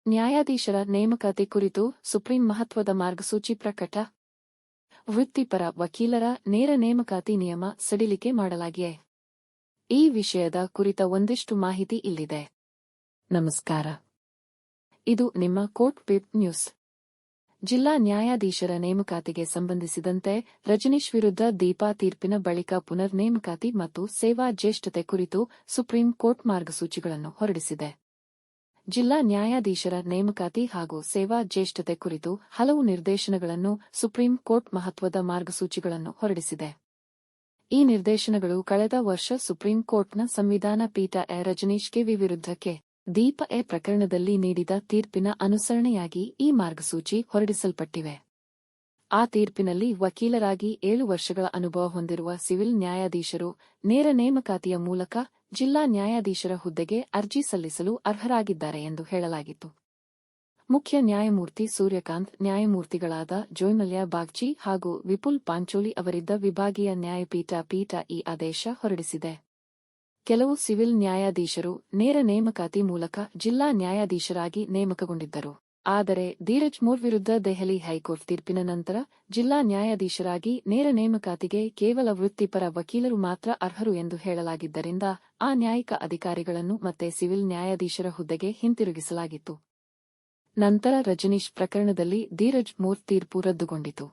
ನ್ಯಾಯಾಧೀಶರ ನೇಮಕಾತಿ ಕುರಿತು ಸುಪ್ರೀಂ ಮಹತ್ವದ ಮಾರ್ಗಸೂಚಿ ಪ್ರಕಟ. ವೃತ್ತಿಪರ ವಕೀಲರ ನೇರ ನೇಮಕಾತಿ ನಿಯಮ ಸಡಿಲಿಕೆ ಮಾಡಲಾಗಿದೆ. ಈ ವಿಷಯದ ಕುರಿತ ಒಂದಿಷ್ಟು ಮಾಹಿತಿ ಇಲ್ಲಿದೆ. ನಮಸ್ಕಾರ. ಇದು ನಿಮ್ಮ ಕೋರ್ಟ್ ವೆಬ್ ನ್ಯೂಸ್. ಜಿಲ್ಲಾ ನ್ಯಾಯಾಧೀಶರ ನೇಮಕಾತಿಗೆ ಸಂಬಂಧಿಸಿದಂತೆ ರಜನೀಶ್ ವಿರುದ್ಧ ದೀಪಾ ತೀರ್ಪಿನ ಬಳಿಕ ಪುನರ್ ನೇಮಕಾತಿ ಮತ್ತು ಸೇವಾ ಜ್ಯೇಷ್ಠತೆ ಕುರಿತು ಸುಪ್ರೀಂ ಕೋರ್ಟ್ ಮಾರ್ಗಸೂಚಿಗಳನ್ನು ಹೊರಡಿಸಿದೆ. ಜಿಲ್ಲಾ ನ್ಯಾಯಾಧೀಶರ ನೇಮಕಾತಿ ಹಾಗೂ ಸೇವಾ ಜ್ಯೇಷ್ಠತೆ ಕುರಿತು ಹಲವು ನಿರ್ದೇಶನಗಳನ್ನು ಸುಪ್ರೀಂ ಕೋರ್ಟ್ ಮಹತ್ವದ ಮಾರ್ಗಸೂಚಿಗಳನ್ನು ಹೊರಡಿಸಿದೆ. ಈ ನಿರ್ದೇಶನಗಳು ಕಳೆದ ವರ್ಷ ಸುಪ್ರೀಂ ಕೋರ್ಟ್ನ ಸಂವಿಧಾನ ಪೀಠ ರಜನೀಶ್ ಕೆ ವಿರುದ್ಧಕ್ಕೆ ದೀಪ ಪ್ರಕರಣದಲ್ಲಿ ನೀಡಿದ ತೀರ್ಪಿನ ಅನುಸರಣೆಯಾಗಿ ಈ ಮಾರ್ಗಸೂಚಿ ಹೊರಡಿಸಲ್ಪಟ್ಟಿವೆ. ಆ ತೀರ್ಪಿನಲ್ಲಿ ವಕೀಲರಾಗಿ 7 ವರ್ಷಗಳ ಅನುಭವ ಹೊಂದಿರುವ ಸಿವಿಲ್ ನ್ಯಾಯಾಧೀಶರು ನೇರ ನೇಮಕಾತಿಯ ಮೂಲಕ ಜಿಲ್ಲಾ ನ್ಯಾಯಾಧೀಶರ ಹುದ್ದೆಗೆ ಅರ್ಜಿ ಸಲ್ಲಿಸಲು ಅರ್ಹರಾಗಿದ್ದಾರೆ ಎಂದು ಹೇಳಲಾಗಿತ್ತು. ಮುಖ್ಯ ನ್ಯಾಯಮೂರ್ತಿ ಸೂರ್ಯಕಾಂತ್, ನ್ಯಾಯಮೂರ್ತಿಗಳಾದ ಜೋಯ್ಮಲ್ಯ ಬಾಗ್ಚಿ ಹಾಗೂ ವಿಪುಲ್ ಪಾಂಚೋಲಿ ಅವರಿದ್ದ ವಿಭಾಗೀಯ ನ್ಯಾಯಪೀಠ ಈ ಆದೇಶ ಹೊರಡಿಸಿದೆ. ಕೆಲವು ಸಿವಿಲ್ ನ್ಯಾಯಾಧೀಶರು ನೇರ ನೇಮಕಾತಿ ಮೂಲಕ ಜಿಲ್ಲಾ ನ್ಯಾಯಾಧೀಶರಾಗಿ ನೇಮಕಗೊಂಡಿದ್ದರು. ಆದರೆ ಧೀರಜ್ ಮೂರ್ ವಿರುದ್ಧ ದೆಹಲಿ ಹೈಕೋರ್ಟ್ ತೀರ್ಪಿನ ನಂತರ ಜಿಲ್ಲಾ ನ್ಯಾಯಾಧೀಶರಾಗಿ ನೇರ ನೇಮಕಾತಿಗೆ ಕೇವಲ ವೃತ್ತಿಪರ ವಕೀಲರು ಮಾತ್ರ ಅರ್ಹರು ಎಂದು ಹೇಳಲಾಗಿದ್ದರಿಂದ ಆ ನ್ಯಾಯಿಕ ಅಧಿಕಾರಿಗಳನ್ನು ಮತ್ತೆ ಸಿವಿಲ್ ನ್ಯಾಯಾಧೀಶರ ಹುದ್ದೆಗೆ ಹಿಂತಿರುಗಿಸಲಾಗಿತ್ತು. ನಂತರ ರಜನೀಶ್ ಪ್ರಕರಣದಲ್ಲಿ ಧೀರಜ್ ಮೂರ್ ತೀರ್ಪು ರದ್ದುಗೊಂಡಿತು.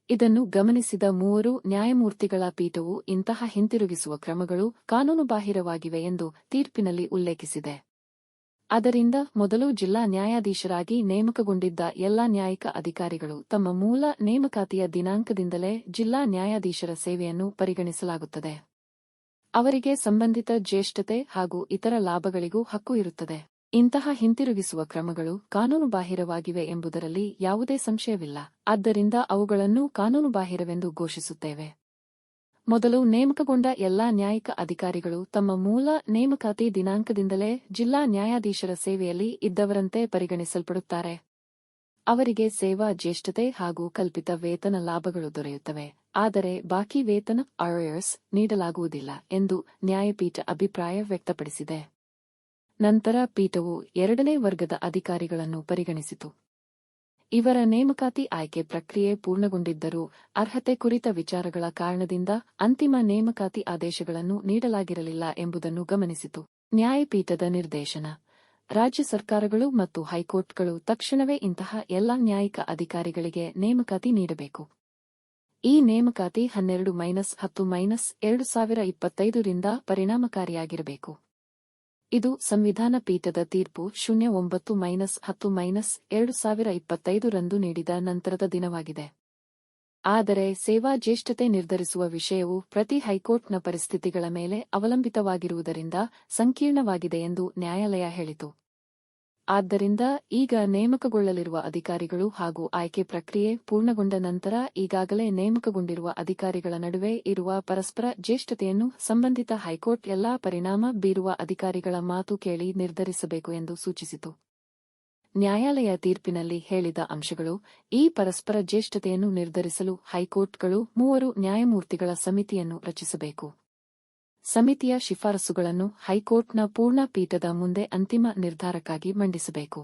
ಇದನ್ನು ಗಮನಿಸಿದ 3 ನ್ಯಾಯಮೂರ್ತಿಗಳ ಪೀಠವು ಇಂತಹ ಹಿಂತಿರುಗಿಸುವ ಕ್ರಮಗಳು ಕಾನೂನುಬಾಹಿರವಾಗಿವೆ ಎಂದು ತೀರ್ಪಿನಲ್ಲಿ ಉಲ್ಲೇಖಿಸಿದೆ. ಅದರಿಂದ ಮೊದಲು ಜಿಲ್ಲಾ ನ್ಯಾಯಾಧೀಶರಾಗಿ ನೇಮಕಗೊಂಡಿದ್ದ ಎಲ್ಲಾ ನ್ಯಾಯಿಕ ಅಧಿಕಾರಿಗಳು ತಮ್ಮ ಮೂಲ ನೇಮಕಾತಿಯ ದಿನಾಂಕದಿಂದಲೇ ಜಿಲ್ಲಾ ನ್ಯಾಯಾಧೀಶರ ಸೇವೆಯನ್ನು ಪರಿಗಣಿಸಲಾಗುತ್ತದೆ. ಅವರಿಗೆ ಸಂಬಂಧಿತ ಜ್ಯೇಷ್ಠತೆ ಹಾಗೂ ಇತರ ಲಾಭಗಳಿಗೂ ಹಕ್ಕು ಇರುತ್ತದೆ. ಇಂತಹ ಹಿಂತಿರುಗಿಸುವ ಕ್ರಮಗಳು ಕಾನೂನುಬಾಹಿರವಾಗಿವೆ ಎಂಬುದರಲ್ಲಿ ಯಾವುದೇ ಸಂಶಯವಿಲ್ಲ. ಆದ್ದರಿಂದ ಅವುಗಳನ್ನು ಕಾನೂನುಬಾಹಿರವೆಂದು ಘೋಷಿಸುತ್ತೇವೆ. ಮೊದಲು ನೇಮಕಗೊಂಡ ಎಲ್ಲಾ ನ್ಯಾಯಿಕ ಅಧಿಕಾರಿಗಳು ತಮ್ಮ ಮೂಲ ನೇಮಕಾತಿ ದಿನಾಂಕದಿಂದಲೇ ಜಿಲ್ಲಾ ನ್ಯಾಯಾಧೀಶರ ಸೇವೆಯಲ್ಲಿ ಇದ್ದವರಂತೆ ಪರಿಗಣಿಸಲ್ಪಡುತ್ತಾರೆ. ಅವರಿಗೆ ಸೇವಾ ಜ್ಯೇಷ್ಠತೆ ಹಾಗೂ ಕಲ್ಪಿತ ವೇತನ ಲಾಭಗಳು ದೊರೆಯುತ್ತವೆ. ಆದರೆ ಬಾಕಿ ವೇತನ ನೀಡಲಾಗುವುದಿಲ್ಲ ಎಂದು ನ್ಯಾಯಪೀಠ ಅಭಿಪ್ರಾಯ ವ್ಯಕ್ತಪಡಿಸಿದೆ. ನಂತರ ಪೀಠವು 2ನೇ ವರ್ಗದ ಅಧಿಕಾರಿಗಳನ್ನು ಪರಿಗಣಿಸಿತು. ಇವರ ನೇಮಕಾತಿ ಆಯ್ಕೆ ಪ್ರಕ್ರಿಯೆ ಪೂರ್ಣಗೊಂಡಿದ್ದರೂ ಅರ್ಹತೆ ಕುರಿತ ವಿಚಾರಗಳ ಕಾರಣದಿಂದ ಅಂತಿಮ ನೇಮಕಾತಿ ಆದೇಶಗಳನ್ನು ನೀಡಲಾಗಿರಲಿಲ್ಲ ಎಂಬುದನ್ನು ಗಮನಿಸಿತು. ನ್ಯಾಯಪೀಠದ ನಿರ್ದೇಶನ: ರಾಜ್ಯ ಸರ್ಕಾರಗಳು ಮತ್ತು ಹೈಕೋರ್ಟ್ಗಳು ತಕ್ಷಣವೇ ಇಂತಹ ಎಲ್ಲಾ ನ್ಯಾಯಿಕ ಅಧಿಕಾರಿಗಳಿಗೆ ನೇಮಕಾತಿ ನೀಡಬೇಕು. ಈ ನೇಮಕಾತಿ 12-10-2025 ರಿಂದ ಪರಿಣಾಮಕಾರಿಯಾಗಿರಬೇಕು. ಇದು ಸಂವಿಧಾನ ಪೀಠದ ತೀರ್ಪು 09-10-2025 ರಂದು ನೀಡಿದ ನಂತರದ ದಿನವಾಗಿದೆ. ಆದರೆ ಸೇವಾ ಜ್ಯೇಷ್ಠತೆ ನಿರ್ಧರಿಸುವ ವಿಷಯವು ಪ್ರತಿ ಹೈಕೋರ್ಟ್ನ ಪರಿಸ್ಥಿತಿಗಳ ಮೇಲೆ ಅವಲಂಬಿತವಾಗಿರುವುದರಿಂದ ಸಂಕೀರ್ಣವಾಗಿದೆ ಎಂದು ನ್ಯಾಯಾಲಯ ಹೇಳಿತು. ಆದ್ದರಿಂದ ಈಗ ನೇಮಕಗೊಳ್ಳಲಿರುವ ಅಧಿಕಾರಿಗಳು ಹಾಗೂ ಆಯ್ಕೆ ಪ್ರಕ್ರಿಯೆ ಪೂರ್ಣಗೊಂಡ ನಂತರ ಈಗಾಗಲೇ ನೇಮಕಗೊಂಡಿರುವ ಅಧಿಕಾರಿಗಳ ನಡುವೆ ಇರುವ ಪರಸ್ಪರ ಜ್ಯೇಷ್ಠತೆಯನ್ನು ಸಂಬಂಧಿತ ಹೈಕೋರ್ಟ್ ಎಲ್ಲಾ ಪರಿಣಾಮ ಬೀರುವ ಅಧಿಕಾರಿಗಳ ಮಾತು ಕೇಳಿ ನಿರ್ಧರಿಸಬೇಕು ಎಂದು ಸೂಚಿಸಿತು. ನ್ಯಾಯಾಲಯ ತೀರ್ಪಿನಲ್ಲಿ ಹೇಳಿದ ಅಂಶಗಳು: ಈ ಪರಸ್ಪರ ಜ್ಯೇಷ್ಠತೆಯನ್ನು ನಿರ್ಧರಿಸಲು ಹೈಕೋರ್ಟ್ಗಳು 3 ನ್ಯಾಯಮೂರ್ತಿಗಳ ಸಮಿತಿಯನ್ನು ರಚಿಸಬೇಕು. ಸಮಿತಿಯ ಶಿಫಾರಸುಗಳನ್ನು ಹೈಕೋರ್ಟ್ನ ಪೂರ್ಣ ಪೀಠದ ಮುಂದೆ ಅಂತಿಮ ನಿರ್ಧಾರಕ್ಕಾಗಿ ಮಂಡಿಸಬೇಕು.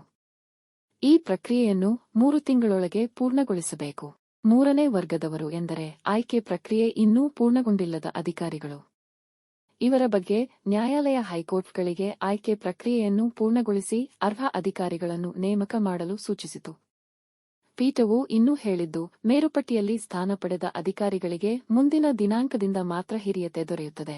ಈ ಪ್ರಕ್ರಿಯೆಯನ್ನು 3 ತಿಂಗಳೊಳಗೆ ಪೂರ್ಣಗೊಳಿಸಬೇಕು. 3ನೇ ವರ್ಗದವರು ಎಂದರೆ ಆಯ್ಕೆ ಪ್ರಕ್ರಿಯೆ ಇನ್ನೂ ಪೂರ್ಣಗೊಂಡಿಲ್ಲದ ಅಧಿಕಾರಿಗಳು. ಇವರ ಬಗ್ಗೆ ನ್ಯಾಯಾಲಯ ಹೈಕೋರ್ಟ್ಗಳಿಗೆ ಆಯ್ಕೆ ಪ್ರಕ್ರಿಯೆಯನ್ನು ಪೂರ್ಣಗೊಳಿಸಿ ಅರ್ಹ ಅಧಿಕಾರಿಗಳನ್ನು ನೇಮಕ ಮಾಡಲು ಸೂಚಿಸಿತು. ಪೀಠವು ಇನ್ನೂ ಹೇಳಿದ್ದು, ಮೇರುಪಟ್ಟಿಯಲ್ಲಿ ಸ್ಥಾನ ಪಡೆದ ಅಧಿಕಾರಿಗಳಿಗೆ ಮುಂದಿನ ದಿನಾಂಕದಿಂದ ಮಾತ್ರ ಹಿರಿಯತೆ ದೊರೆಯುತ್ತದೆ.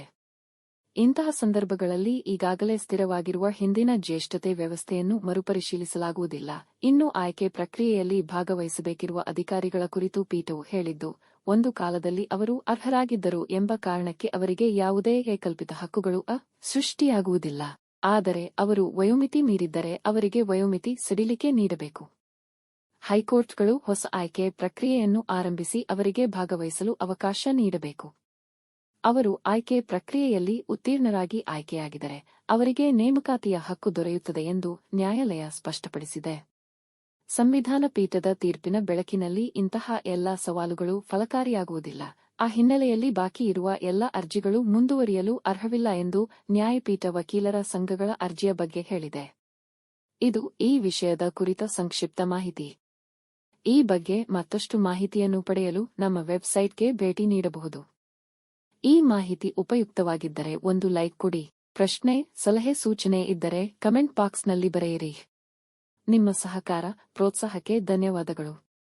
ಇಂತಹ ಸಂದರ್ಭಗಳಲ್ಲಿ ಈಗಾಗಲೇ ಸ್ಥಿರವಾಗಿರುವ ಹಿಂದಿನ ಜ್ಯೇಷ್ಠತೆ ವ್ಯವಸ್ಥೆಯನ್ನು ಮರುಪರಿಶೀಲಿಸಲಾಗುವುದಿಲ್ಲ. ಇನ್ನು ಆಯ್ಕೆ ಪ್ರಕ್ರಿಯೆಯಲ್ಲಿ ಭಾಗವಹಿಸಬೇಕಿರುವ ಅಧಿಕಾರಿಗಳ ಕುರಿತು ಪೀಠವು ಹೇಳಿದ್ದು, ಒಂದು ಕಾಲದಲ್ಲಿ ಅವರು ಅರ್ಹರಾಗಿದ್ದರು ಎಂಬ ಕಾರಣಕ್ಕೆ ಅವರಿಗೆ ಯಾವುದೇ ಕಲ್ಪಿತ ಹಕ್ಕುಗಳು ಸೃಷ್ಟಿಯಾಗುವುದಿಲ್ಲ. ಆದರೆ ಅವರು ವಯೋಮಿತಿ ಮೀರಿದ್ದರೆ ಅವರಿಗೆ ವಯೋಮಿತಿ ಸಡಿಲಿಕೆ ನೀಡಬೇಕು. ಹೈಕೋರ್ಟ್ಗಳು ಹೊಸ ಆಯ್ಕೆ ಪ್ರಕ್ರಿಯೆಯನ್ನು ಆರಂಭಿಸಿ ಅವರಿಗೆ ಭಾಗವಹಿಸಲು ಅವಕಾಶ ನೀಡಬೇಕು. ಅವರು ಆಯ್ಕೆ ಪ್ರಕ್ರಿಯೆಯಲ್ಲಿ ಉತ್ತೀರ್ಣರಾಗಿ ಆಯ್ಕೆಯಾಗಿದ್ದರೆ ಅವರಿಗೆ ನೇಮಕಾತಿಯ ಹಕ್ಕು ದೊರೆಯುತ್ತದೆ ಎಂದು ನ್ಯಾಯಾಲಯ ಸ್ಪಷ್ಟಪಡಿಸಿದೆ. ಸಂವಿಧಾನ ಪೀಠದ ತೀರ್ಪಿನ ಬೆಳಕಿನಲ್ಲಿ ಇಂತಹ ಎಲ್ಲಾ ಸವಾಲುಗಳು ಫಲಕಾರಿಯಾಗುವುದಿಲ್ಲ. ಆ ಹಿನ್ನೆಲೆಯಲ್ಲಿ ಬಾಕಿ ಇರುವ ಎಲ್ಲ ಅರ್ಜಿಗಳು ಮುಂದುವರಿಯಲು ಅರ್ಹವಿಲ್ಲ ಎಂದು ನ್ಯಾಯಪೀಠ ವಕೀಲರ ಸಂಘಗಳ ಅರ್ಜಿಯ ಬಗ್ಗೆ ಹೇಳಿದೆ. ಇದು ಈ ವಿಷಯದ ಕುರಿತ ಸಂಕ್ಷಿಪ್ತ ಮಾಹಿತಿ. ಈ ಬಗ್ಗೆ ಮತ್ತಷ್ಟು ಮಾಹಿತಿಯನ್ನು ಪಡೆಯಲು ನಮ್ಮ ವೆಬ್ಸೈಟ್ಗೆ ಭೇಟಿ ನೀಡಬಹುದು. ಈ ಮಾಹಿತಿ ಉಪಯುಕ್ತವಾಗಿದ್ದರೆ ಒಂದು ಲೈಕ್ ಕೊಡಿ. ಪ್ರಶ್ನೆ, ಸಲಹೆ, ಸೂಚನೆ ಇದ್ದರೆ ಕಮೆಂಟ್ ಬಾಕ್ಸ್ನಲ್ಲಿ ಬರೆಯಿರಿ. ನಿಮ್ಮ ಸಹಕಾರ, ಪ್ರೋತ್ಸಾಹಕ್ಕೆ ಧನ್ಯವಾದಗಳು.